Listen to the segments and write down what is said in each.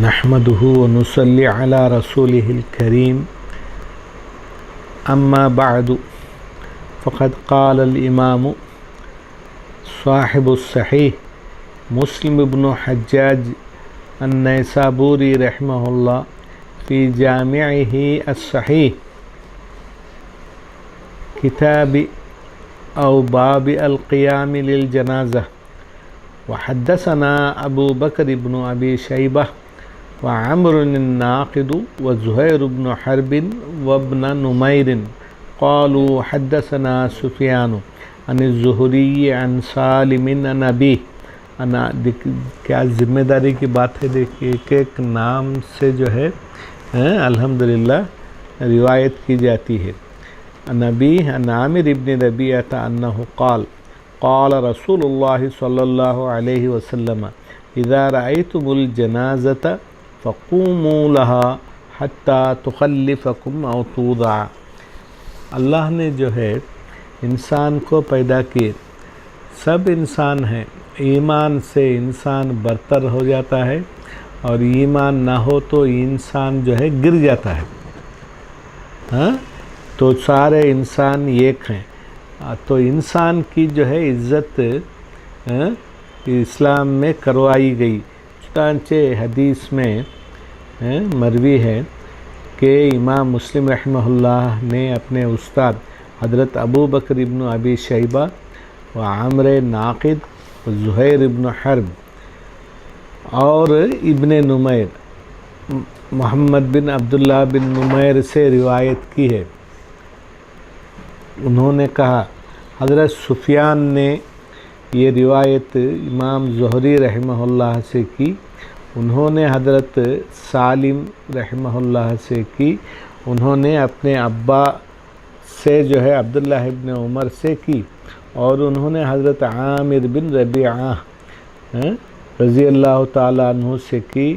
نحمده ونصلي على رسوله الكريم أما بعد فقد قال الإمام صاحب الصحيح مسلم بن حجاج النيسابوري رحمه الله في جامعه الصحيح كتاب أو باب القيام للجنازة وحدثنا أبو بكر بن أبي شيبة وعمر الناقد وزهير بن حرب وابن نمير قالوا حدثنا سفيان عن الزهري عن سالم عن أبيه کیا ذمہ داری کی بات ہے. دیکھیے ایک ایک نام سے جو ہے الحمدللہ روایت کی جاتی ہے. نبی عن عامر ابن ربیعۃ انہ قال رسول اللہ صلی اللہ علیہ وسلم اذا رأيتم الجنازة فقوموا لها حتى تخلفكم او توضع. اللہ نے جو ہے انسان کو پیدا کیے، سب انسان ہیں، ایمان سے انسان برتر ہو جاتا ہے اور ایمان نہ ہو تو انسان جو ہے گر جاتا ہے. تو سارے انسان ایک ہیں. تو انسان کی جو ہے عزت اسلام میں کروائی گئی. چنانچہ حدیث میں مروی ہے کہ امام مسلم رحمہ اللہ نے اپنے استاد حضرت ابو بکر ابن ابی شیبہ و عمر ناقد و زہیر ابن حرب اور ابن نمیر محمد بن عبداللہ بن نمیر سے روایت کی ہے. انہوں نے کہا حضرت سفیان نے یہ روایت امام زہری رحمہ اللہ سے کی، انہوں نے حضرت سالم رحمہ اللہ سے کی، انہوں نے اپنے ابا سے جو ہے عبداللہ ابن عمر سے کی، اور انہوں نے حضرت عامر بن ربیعہ رضی اللہ تعالیٰ عنہ سے کی.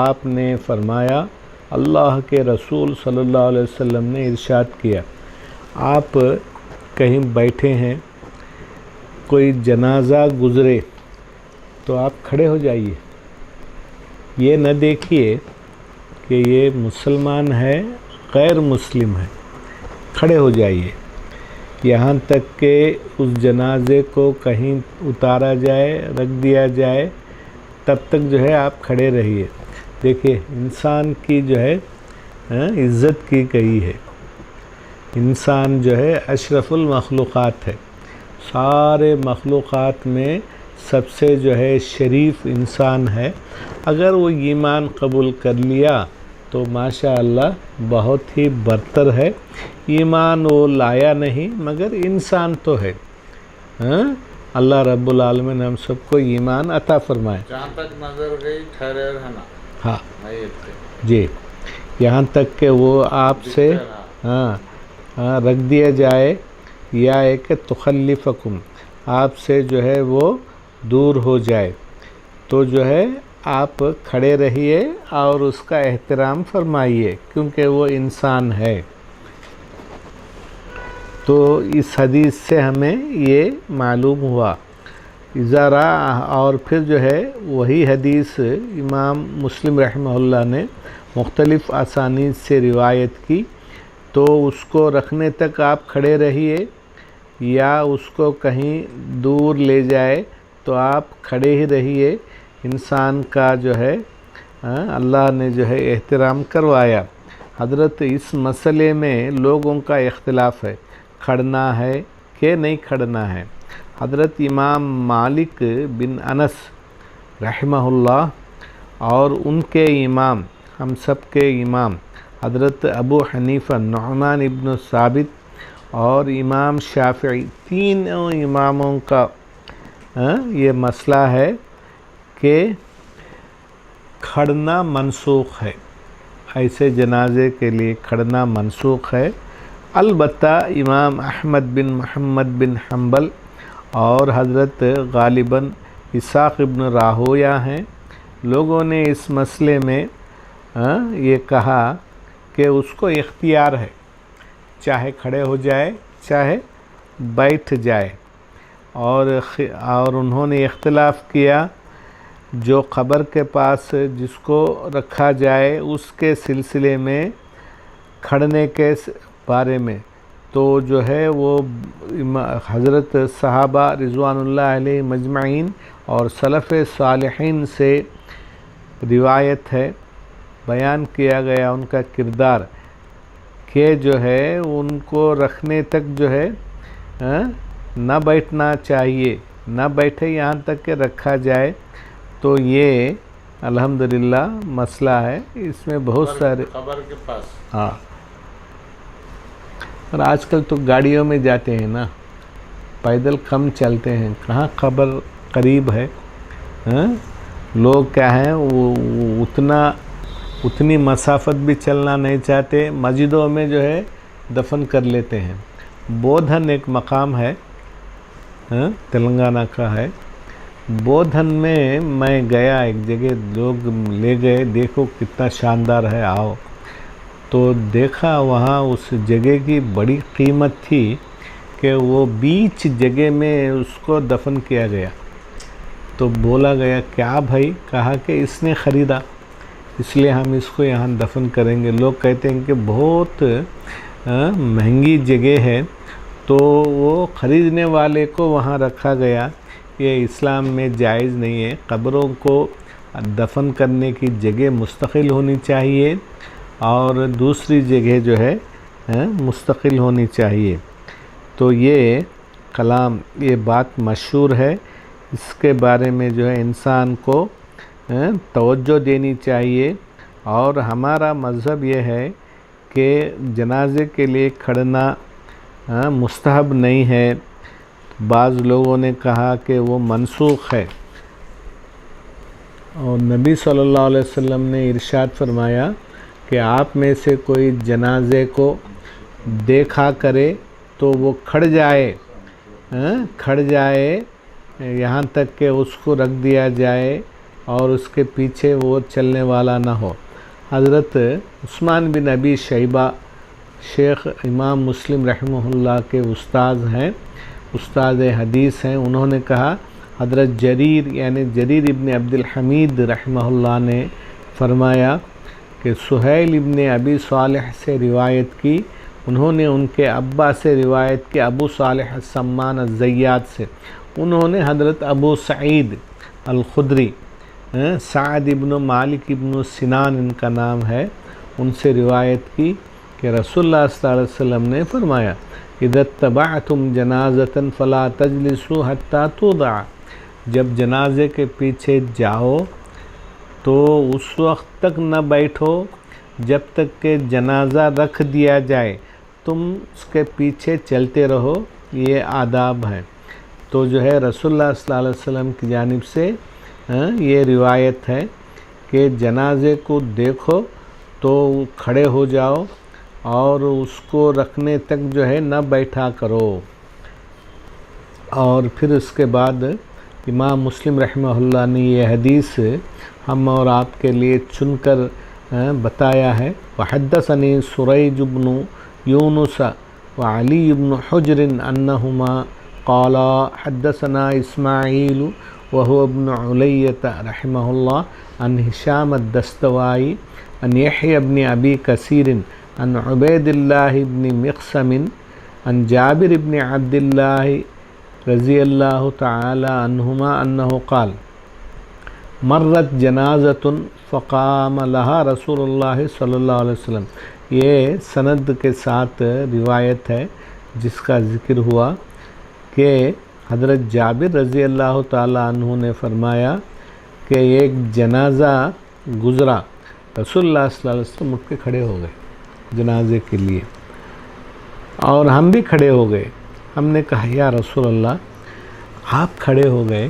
آپ نے فرمایا اللہ کے رسول صلی اللہ علیہ وسلم نے ارشاد کیا، آپ کہیں بیٹھے ہیں، کوئی جنازہ گزرے تو آپ کھڑے ہو جائیے. یہ نہ دیکھیے کہ یہ مسلمان ہے غیر مسلم ہے، کھڑے ہو جائیے یہاں تک کہ اس جنازے کو کہیں اتارا جائے، رکھ دیا جائے، تب تک جو ہے آپ کھڑے رہیے. دیکھیے انسان کی جو ہے عزت کی گئی ہے. انسان جو ہے اشرف المخلوقات ہے، سارے مخلوقات میں سب سے جو ہے شریف انسان ہے. اگر وہ ایمان قبول کر لیا تو ماشاءاللہ بہت ہی برتر ہے. ایمان وہ لایا نہیں مگر انسان تو ہے. اللہ رب العالمین ہم سب کو ایمان عطا فرمائے. جہاں تک نظر گئی ٹھہرے رہنا. ہاں جی، یہاں تک کہ وہ آپ سے رکھ دیا جائے، یا ایک تخلفکم آپ سے جو ہے وہ دور ہو جائے، تو جو ہے آپ کھڑے رہیے اور اس کا احترام فرمائیے کیونکہ وہ انسان ہے. تو اس حدیث سے ہمیں یہ معلوم ہوا. ذرا اور پھر جو ہے وہی حدیث امام مسلم رحمہ اللہ نے مختلف اسانید سے روایت کی. تو اس کو رکھنے تک آپ کھڑے رہیے، یا اس کو کہیں دور لے جائے تو آپ کھڑے ہی رہیے. انسان کا جو ہے اللہ نے جو ہے احترام کروایا. حضرت اس مسئلے میں لوگوں کا اختلاف ہے، کھڑنا ہے کہ نہیں کھڑنا ہے. حضرت امام مالک بن انس رحمہ اللہ اور ان کے امام، ہم سب کے امام حضرت ابو حنیفہ نعمان ابن ثابت اور امام شافعی، تینوں اماموں کا یہ مسئلہ ہے کہ کھڑنا منسوخ ہے. ایسے جنازے کے لیے کھڑنا منسوخ ہے. البتہ امام احمد بن محمد بن حنبل اور حضرت غالباً اسحاق ابن راہویہ ہیں، لوگوں نے اس مسئلے میں یہ کہا کہ اس کو اختیار ہے، چاہے کھڑے ہو جائے چاہے بیٹھ جائے. اور انہوں نے اختلاف کیا جو قبر کے پاس جس کو رکھا جائے اس کے سلسلے میں کھڑنے کے بارے میں تو جو ہے وہ حضرت صحابہ رضوان اللہ علیہ مجمعین اور سلف صالحین سے روایت ہے، بیان کیا گیا ان کا کردار کہ جو ہے ان کو رکھنے تک جو ہے نہ بیٹھنا چاہیے، نہ بیٹھے یہاں تک کہ رکھا جائے۔ تو یہ الحمدللہ مسئلہ ہے، اس میں بہت سارے قبر کے پاس ہاں، اور آج کل تو گاڑیوں میں جاتے ہیں نا، پیدل کم چلتے ہیں، کہاں قبر قریب ہے۔ لوگ کیا ہیں وہ اتنی مسافت بھی چلنا نہیں چاہتے، مسجدوں میں جو ہے دفن کر لیتے ہیں۔ بودھن ایک مقام ہے، تلنگانہ کا ہے، بودھن میں گیا ایک جگہ، لوگ لے گئے، دیکھو کتنا شاندار ہے، آؤ۔ تو دیکھا وہاں اس جگہ کی بڑی قیمت تھی کہ وہ بیچ جگہ میں اس کو دفن کیا گیا۔ تو بولا گیا کیا بھائی؟ کہا کہ اس نے خریدا، اس لیے ہم اس کو یہاں دفن کریں گے۔ لوگ کہتے ہیں کہ بہت مہنگی جگہ ہے، تو وہ خریدنے والے کو وہاں رکھا گیا۔ یہ اسلام میں جائز نہیں ہے، قبروں کو دفن کرنے کی جگہ مستقل ہونی چاہیے اور دوسری جگہ جو ہے مستقل ہونی چاہیے۔ تو یہ کلام، یہ بات مشہور ہے، اس کے بارے میں جو ہے انسان کو توجہ دینی چاہیے۔ اور ہمارا مذہب یہ ہے کہ جنازے کے لیے کھڑنا مستحب نہیں ہے، بعض لوگوں نے کہا کہ وہ منسوخ ہے، اور نبی صلی اللہ علیہ وسلم نے ارشاد فرمایا کہ آپ میں سے کوئی جنازے کو دیکھا کرے تو وہ کھڑ جائے یہاں تک کہ اس کو رکھ دیا جائے اور اس کے پیچھے وہ چلنے والا نہ ہو۔ حضرت عثمان بن ابی شیبہ شیخ امام مسلم رحمہ اللہ کے استاد ہیں، استاد حدیث ہیں، انہوں نے کہا حضرت جریر یعنی جریر ابن عبد الحمید رحمہ اللہ نے فرمایا کہ سہیل ابن ابی صالح سے روایت کی، انہوں نے ان کے ابا سے روایت کی ابو صالح السمان الزیات سے، انہوں نے حضرت ابو سعید الخدری سعد ابن مالک ابن سنان ان کا نام ہے، ان سے روایت کی کہ رسول اللہ صلی اللہ علیہ وسلم نے فرمایا اذا اتبعتم جنازۃ فلا تجلسوا حتی توضع، جب جنازے کے پیچھے جاؤ تو اس وقت تک نہ بیٹھو جب تک کہ جنازہ رکھ دیا جائے، تم اس کے پیچھے چلتے رہو، یہ آداب ہیں۔ تو جو ہے رسول اللہ صلی اللہ علیہ وسلم کی جانب سے یہ روایت ہے کہ جنازے کو دیکھو تو کھڑے ہو جاؤ اور اس کو رکھنے تک جو ہے نہ بیٹھا کرو۔ اور پھر اس کے بعد امام مسلم رحمہ اللہ نے یہ حدیث ہم اور آپ کے لیے چن کر بتایا ہے۔ وحدثنی سریج بن یونس وعلی بن حجر انہما قالا حدثنا اسماعیل وهو ابن علیۃ رحمہ اللہ عن ہشام الدستوائی عن یحیی بن ابی کثیر عن عبید اللہ بن مقسم عن جابر بن عبد اللہ رضی اللہ تعالی عنہما انہ قال مرت جنازۃ فقام لها رسول اللہ صلی اللہ علیہ وسلم، یہ سند کے ساتھ روایت ہے جس کا ذکر ہوا کہ حضرت جابر رضی اللہ تعالی عنہ نے فرمایا کہ ایک جنازہ گزرا، رسول اللہ صلی اللہ علیہ وسلم اٹھ کے کھڑے ہو گئے جنازے کے لیے، اور ہم بھی کھڑے ہو گئے۔ ہم نے کہا یا رسول اللہ آپ کھڑے ہو گئے،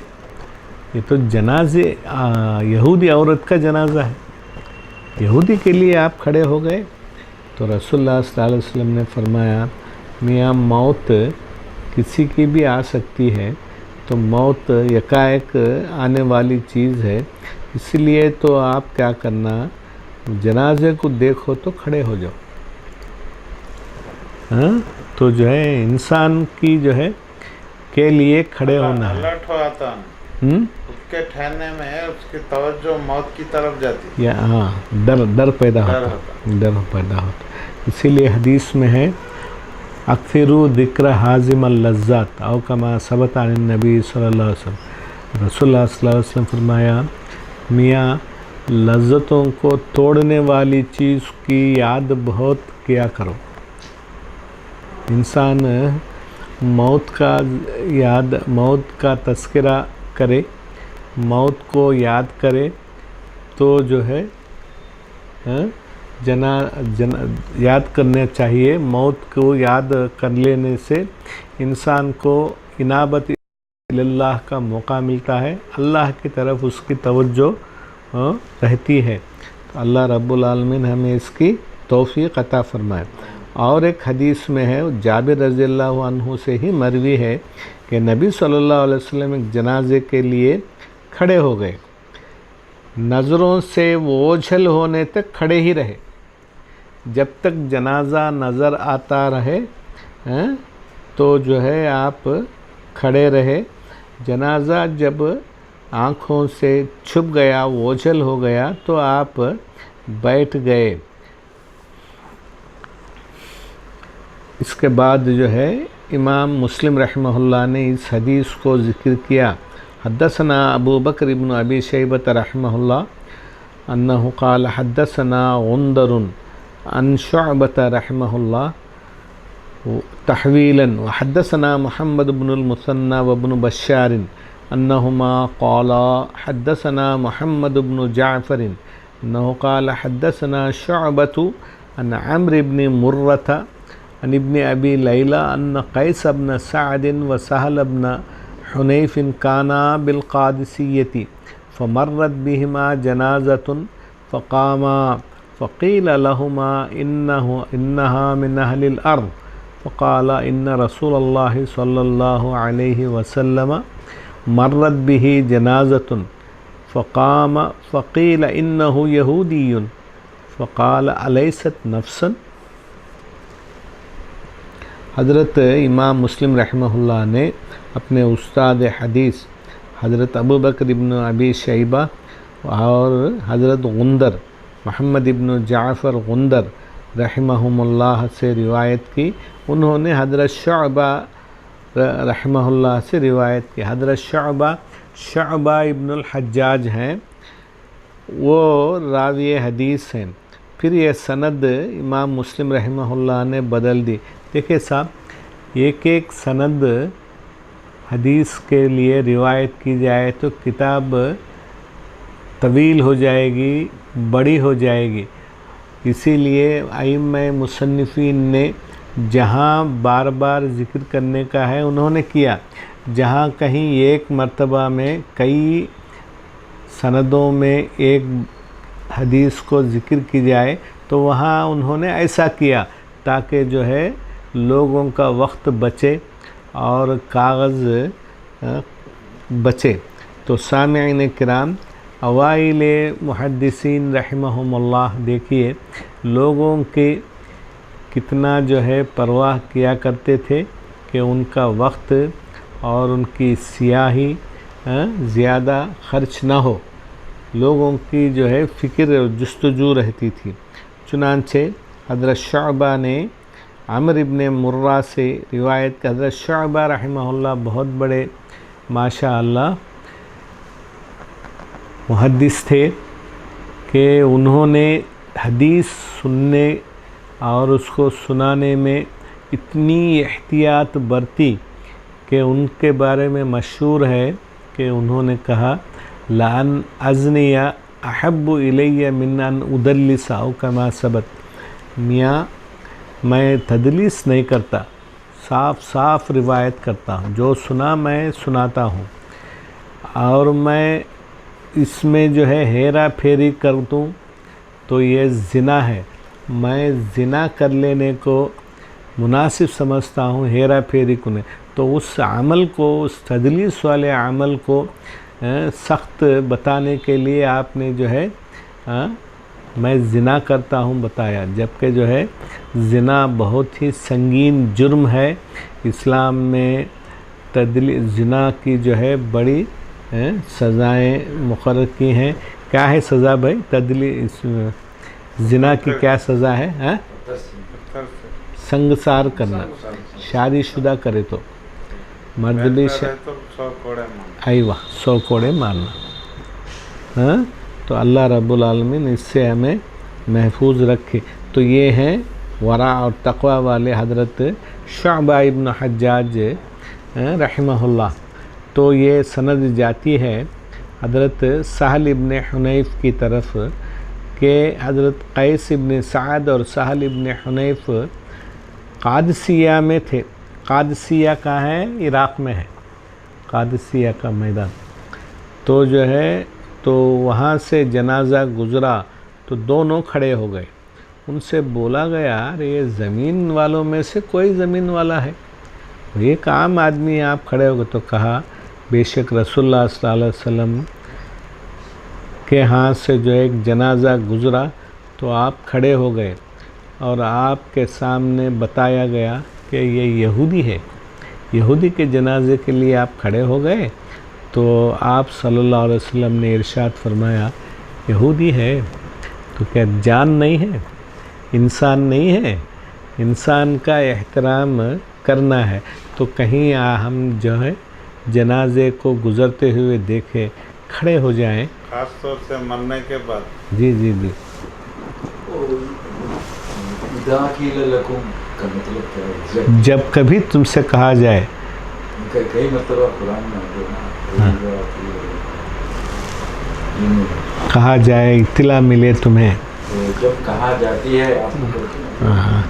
یہ تو جنازے یہودی عورت کا جنازہ ہے، یہودی کے لیے آپ کھڑے ہو گئے؟ تو رسول اللہ صلی اللہ علیہ وسلم نے فرمایا میاں موت کسی کی بھی آ سکتی ہے، تو موت یکایک آنے والی چیز ہے، اس لیے تو آپ کیا کرنا، جنازے کو دیکھو تو کھڑے ہو جاؤ۔ تو جو ہے انسان کی جو ہے کے لیے کھڑے ہونا ہے۔ الرٹ ہوا تھا اس کے ٹھہرنے میں اس کی توجہ موت کی طرف جاتی یا ہاں ڈر پیدا ہوتا، اسی لیے حدیث میں ہے اکثروا ذکر حازم اللذات او کما ثبت عن النبی صلی اللہ علیہ وسلم، رسول اللہ صلی اللہ علیہ وسلم فرمایا میاں لذتوں کو توڑنے والی چیز کی یاد بہت کیا کرو. انسان موت کا تذکرہ کرے، موت کو یاد کرے تو جو ہے یاد کرنا چاہیے. موت کو یاد کر لینے سے انسان کو انابت اللہ کا موقع ملتا ہے، اللہ کی طرف اس کی توجہ رہتی ہے. تو اللہ رب العالمین ہمیں اس کی توفیق عطا فرمائے. اور ایک حدیث میں ہے جابر رضی اللہ عنہ سے ہی مروی ہے کہ نبی صلی اللہ علیہ وسلم ایک جنازے کے لیے کھڑے ہو گئے، نظروں سے وہ اوجھل ہونے تک کھڑے ہی رہے. جب تک جنازہ نظر آتا رہے تو جو ہے آپ کھڑے رہے. جنازہ جب آنکھوں سے چھپ گیا، اوجھل ہو گیا تو آپ بیٹھ گئے. اس کے بعد جو ہے امام مسلم رحمہ اللہ نے اس حدیث کو ذکر کیا. حدثنا ابو بکر ابن ابی شیبۃ رحمہ اللہ انہ قال حدثنا غندر عن شعبۃ رحمہ اللہ تحویلا وحدثنا محمد بن المثنى وابن بشار انہما قالا حدثنا محمد بن جعفر انہ قال حدثنا شعبۃ عن عمرو بن مرۃ عن ابن ابی لیلى ان قیس بن سعد وسہل بن حنیف کانا بالقادسیۃ فمرت بہما جنازۃ فقاما فقیل لہما انہا من اہل الارض فقال ان رسول اللہ صلی اللہ علیہ وسلم مرت بہ جنازۃ فقام فقیل انہ یہودی فقال الیست نفسا. حضرت امام مسلم رحمہ اللہ نے اپنے استاد حدیث حضرت ابو بکر ابن ابی شیبہ اور حضرت غندر محمد ابن جعفر غندر رحمہم اللہ سے روایت کی. انہوں نے حضرت شعبہ رحمہ اللہ سے روایت کی. حضرت شعبہ ابن الحجاج ہیں، وہ راوی حدیث ہیں. پھر یہ سند امام مسلم رحمہ اللہ نے بدل دی. دیکھیں صاحب، ایک سند حدیث کے لیے روایت کی جائے تو کتاب طویل ہو جائے گی، بڑی ہو جائے گی. اسی لیے ائمہ مصنفین نے جہاں بار بار ذکر کرنے کا ہے انہوں نے کیا. جہاں کہیں ایک مرتبہ میں کئی سندوں میں ایک حدیث کو ذکر کی جائے تو وہاں انہوں نے ایسا کیا تاکہ جو ہے لوگوں کا وقت بچے اور کاغذ بچے. تو سامعین کرام، اوائل محدثین رحمہم اللہ دیکھیے لوگوں کے کتنا جو ہے پرواہ کیا کرتے تھے کہ ان کا وقت اور ان کی سیاہی زیادہ خرچ نہ ہو. لوگوں کی جو ہے فکر اور جستجو رہتی تھی. چنانچہ حضرت شعبہ نے عمرو ابن مرہ سے روایت کا. حضرت شعبہ رحمہ اللہ بہت بڑے ماشاء اللہ محدث تھے کہ انہوں نے حدیث سننے اور اس کو سنانے میں اتنی احتیاط برتی کہ ان کے بارے میں مشہور ہے کہ انہوں نے کہا لَأَنْ أَزْنِيَ أَحَبُّ إِلَيَّ مِنْ أَنْ أُدَلِّسَ أَوْ كَمَا ثَبَتَ. میاں میں تدلیس نہیں کرتا، صاف روایت کرتا ہوں. جو سنا میں سناتا ہوں، اور میں اس میں جو ہے ہیرا پھیری کر دوں تو یہ زنا ہے. میں زنا کر لینے کو مناسب سمجھتا ہوں، ہیرا پھیری کو نہیں. تو اس عمل کو، اس تدلیس والے عمل کو سخت بتانے کے لیے آپ نے جو ہے میں زنا کرتا ہوں بتایا، جبکہ جو ہے زنا بہت ہی سنگین جرم ہے. اسلام میں زنا کی جو ہے بڑی سزائیں مقرر کی ہیں. کیا ہے سزا بھائی؟ زنا کی کیا سزا ہے؟ سنگسار کرنا. شادی شدہ کرے تو مرد بھی تو 100 کوڑے مار. ایوہ 100 کوڑے مارنا. تو اللہ رب العالمین اس سے ہمیں محفوظ رکھے. تو یہ ہیں ورع اور تقوی والے حضرت شعبہ ابن حجاج رحمہ اللہ. تو یہ سند جاتی ہے حضرت سہل ابن حنیف کی طرف کہ حضرت قیس ابن سعد اور سہل ابن حنیف قادسیہ میں تھے. قادسیہ کہاں ہے؟ عراق میں ہے قادسیہ کا میدان. تو جو ہے تو وہاں سے جنازہ گزرا تو دونوں کھڑے ہو گئے. ان سے بولا گیا ارے یہ زمین والوں میں سے کوئی زمین والا ہے، یہ ایک عام آدمی آپ کھڑے ہو گئے. تو کہا بے شک رسول اللہ صلی اللہ علیہ وسلم کے ہاتھ سے جو ایک جنازہ گزرا تو آپ کھڑے ہو گئے اور آپ کے سامنے بتایا گیا کہ یہ یہودی ہے. یہودی کے جنازے کے لیے آپ کھڑے ہو گئے. تو آپ صلی اللہ علیہ وسلم نے ارشاد فرمایا یہودی ہے تو کیا جان نہیں ہے؟ انسان نہیں ہے؟ انسان کا احترام کرنا ہے. تو کہیں ہم جو ہے جنازے کو گزرتے ہوئے دیکھے کھڑے ہو جائیں، خاص طور سے مرنے کے بعد. جی جی جی. کا مطلب کیا ہے؟ جب کبھی تم سے کہا جائے، کئی مرتبہ قرآن میں آتے ہیں نا، کہا جائے اطلاع ملے تمہیں. جب کہا جاتی ہے آپ کو. ہاں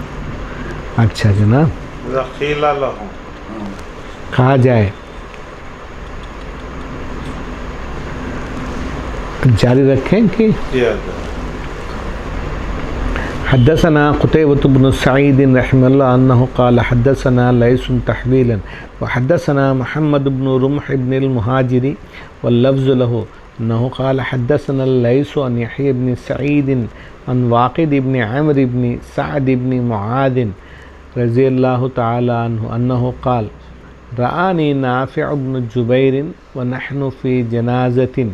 اچھا جناب. ذخیل لہم، کہا جائے. جاری رکھیں کہ حدثنا قتيبة بن سعيد رحمه الله أنه قال حدثنا ليس تحويلا وحدثنا محمد بن رمح بن المهاجري واللفظ له أنه قال حدثنا الليث عن يحيى بن سعيد عن واقد بن عمرو بن سعد بن معاذ رضي الله تعالى عنه أنه قال رآني نافع بن جبير ونحن في جنازة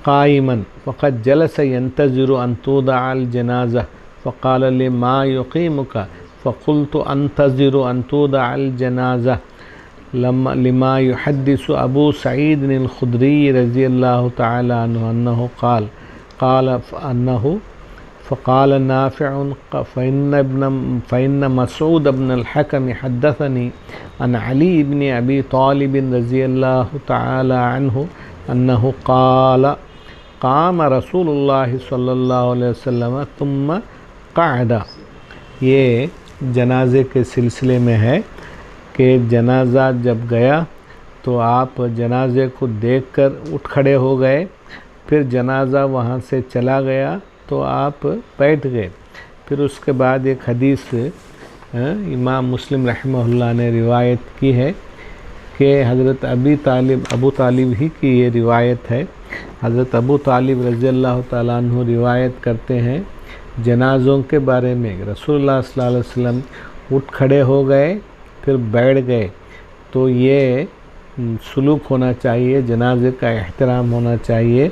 قائما فقد جلس ينتظر أن توضع الجنازة فقال لي ما يقيمك فقلت أنتظر أن توضع الجنازة لما يحدث أبو سعيد الخدري رضي الله تعالى عنه أنه قال فقال نافع فإن مسعود بن الحكم حدثني عن علي بن أبي طالب رضي الله تعالى عنه أنه قال قام رسول اللہ صلی اللہ علیہ وسلم ثم قعد. یہ جنازے کے سلسلے میں ہے کہ جنازہ جب گیا تو آپ جنازے کو دیکھ کر اٹھ کھڑے ہو گئے. پھر جنازہ وہاں سے چلا گیا تو آپ بیٹھ گئے. پھر اس کے بعد ایک حدیث امام مسلم رحمہ اللہ نے روایت کی ہے کہ حضرت ابو طالب ہی کی یہ روایت ہے. حضرت ابو طالب رضی اللہ تعالیٰ عنہ روایت کرتے ہیں جنازوں کے بارے میں. رسول اللہ صلی اللہ علیہ وسلم اٹھ کھڑے ہو گئے پھر بیٹھ گئے. تو یہ سلوک ہونا چاہیے، جنازے کا احترام ہونا چاہیے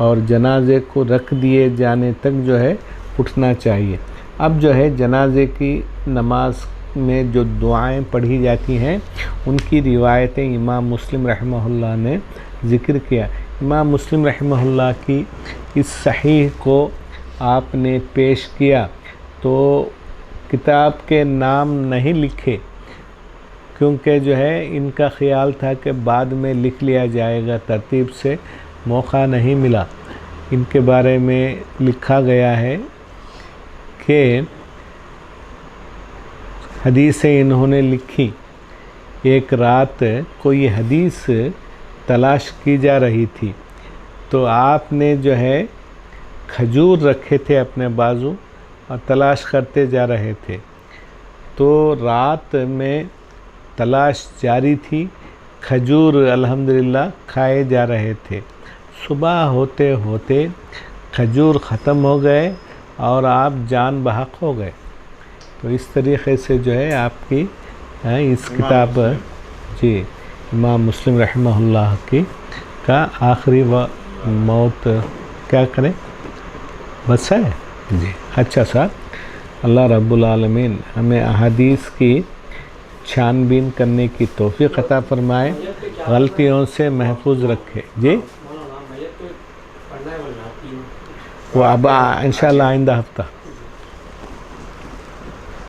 اور جنازے کو رکھ دیے جانے تک جو ہے اٹھنا چاہیے. اب جو ہے جنازے کی نماز میں جو دعائیں پڑھی جاتی ہیں ان کی روایتیں امام مسلم رحمہ اللہ نے ذکر کیا. امام مسلم رحمہ اللہ کی اس صحیح کو آپ نے پیش کیا تو کتاب کے نام نہیں لکھے کیونکہ جو ہے ان کا خیال تھا کہ بعد میں لکھ لیا جائے گا، ترتیب سے موقع نہیں ملا. ان کے بارے میں لکھا گیا ہے کہ حدیثیں انہوں نے لکھی. ایک رات کوئی حدیث تلاش کی جا رہی تھی تو آپ نے جو ہے کھجور رکھے تھے اپنے بازو اور تلاش کرتے جا رہے تھے. تو رات میں تلاش جاری تھی، کھجور الحمدللہ کھائے جا رہے تھے. صبح ہوتے ہوتے کھجور ختم ہو گئے اور آپ جان بحق ہو گئے. تو اس طریقے سے جو ہے آپ کی اس کتاب جی امام مسلم رحمہ اللہ کی کا آخری موت کیا کریں بس ہے جی. اچھا صاحب اللہ رب العالمین ہمیں احادیث کی چھان بین کرنے کی توفیق عطا فرمائے, غلطیوں سے محفوظ رکھے جی. وہ اب انشاءاللہ آئندہ ہفتہ